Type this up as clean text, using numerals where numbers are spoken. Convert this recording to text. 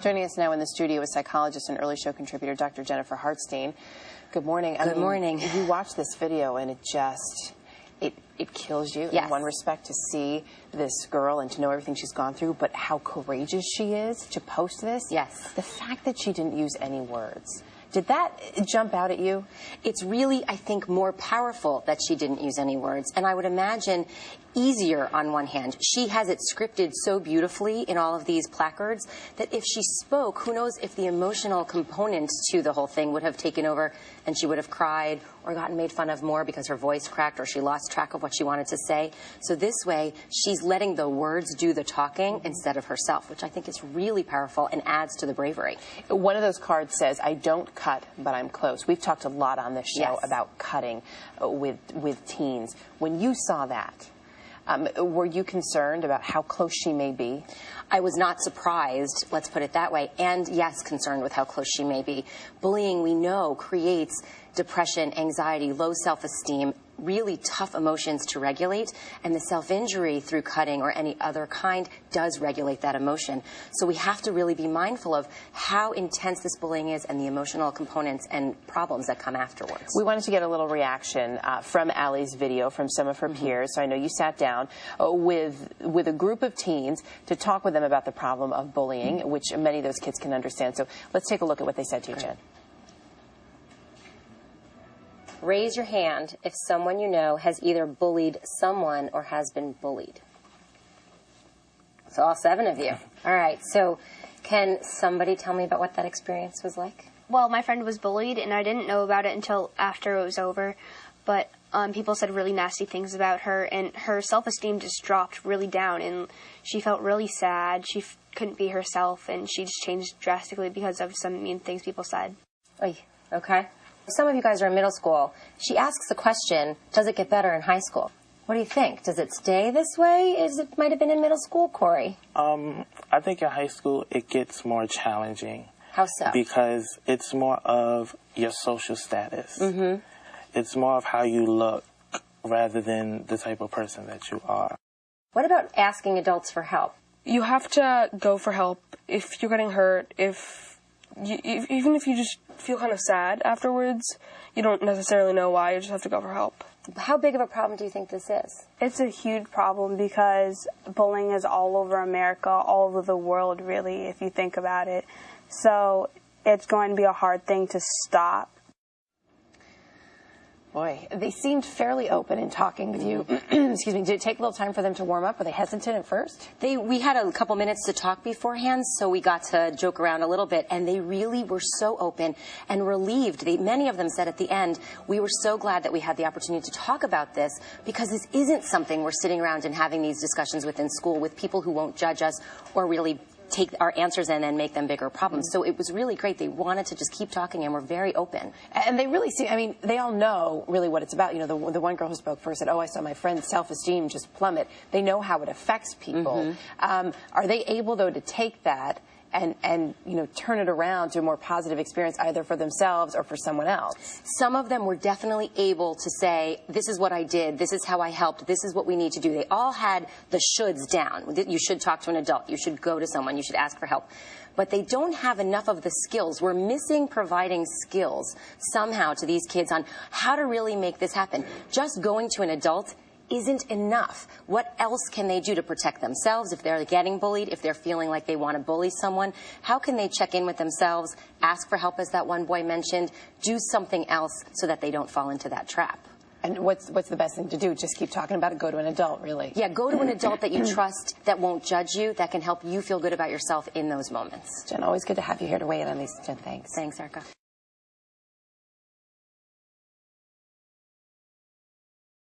Joining us now in the studio is psychologist and early show contributor Dr. Jennifer Hartstein. Good morning. Good morning. You watch this video and it kills you in one respect to see this girl and to know everything she's gone through, but how courageous she is to post this. Yes. The fact that she didn't use any words. Did that jump out at you? It's really, I think, more powerful that she didn't use any words. And I would imagine easier on one hand. She has it scripted so beautifully in all of these placards that if she spoke, who knows if the emotional component to the whole thing would have taken over and she would have cried or gotten made fun of more because her voice cracked or she lost track of what she wanted to say. So this way, she's letting the words do the talking instead of herself, which I think is really powerful and adds to the bravery. One of those cards says, "I don't cut, but I'm close." We've talked a lot on this show about cutting with teens. When you saw that, were you concerned about how close she may be? I was not surprised, let's put it that way, and yes, concerned with how close she may be. Bullying, we know, creates depression, anxiety, low self-esteem, really tough emotions to regulate, and the self-injury through cutting or any other kind does regulate that emotion. So we have to really be mindful of how intense this bullying is and the emotional components and problems that come afterwards. We wanted to get a little reaction from Allie's video from some of her peers. So I know you sat down with a group of teens to talk with them about the problem of bullying, which many of those kids can understand. So let's take a look at what they said to you, Jen. Raise your hand if someone you know has either bullied someone or has been bullied. So all 7 of you. All right, so can somebody tell me about what that experience was like? Well, my friend was bullied, and I didn't know about it until after it was over. But people said really nasty things about her, and her self-esteem just dropped really down, and she felt really sad. She couldn't be herself, and she just changed drastically because of some mean things people said. Oy, okay. Some of you guys are in middle school. She asks the question, does it get better in high school? What do you think? Does it stay this way as it might have been in middle school, Corey? I think in high school it gets more challenging. How so? Because it's more of your social status. Mm-hmm. It's more of how you look rather than the type of person that you are. What about asking adults for help? You have to go for help if you're getting hurt, even if you just feel kind of sad afterwards. You don't necessarily know why, you just have to go for help. How big of a problem do you think this is? It's a huge problem because bullying is all over America, all over the world, really, if you think about it. So it's going to be a hard thing to stop. Boy, they seemed fairly open in talking with you. Excuse me. Did it take a little time for them to warm up? Were they hesitant at first? We had a couple minutes to talk beforehand, so we got to joke around a little bit, and they really were so open and relieved. Many of them said at the end, we were so glad that we had the opportunity to talk about this because this isn't something we're sitting around and having these discussions with in school with people who won't judge us or really take our answers in and make them bigger problems. So it was really great. They wanted to just keep talking and were very open. And they really see, I mean, they all know really what it's about. You know, the one girl who spoke first said, "Oh, I saw my friend's self-esteem just plummet." They know how it affects people. Mm-hmm. Are they able, though, to take that and you know, turn it around to a more positive experience either for themselves or for someone else? Some of them were definitely able to say, this is what I did, this is how I helped, this is what we need to do. They all had the shoulds down. You should talk to an adult, you should go to someone, you should ask for help. But they don't have enough of the skills. We're missing providing skills somehow to these kids on how to really make this happen. Just going to an adult isn't enough. What else can they do to protect themselves if they're getting bullied, if they're feeling like they want to bully someone? How can they check in with themselves, ask for help, as that one boy mentioned, do something else so that they don't fall into that trap? And what's the best thing to do? Just keep talking about it? Go to an adult, really? Yeah, go to an adult that you trust, that won't judge you, that can help you feel good about yourself in those moments. Jen, always good to have you here to weigh in on these. Jen, thanks. Thanks, Erica.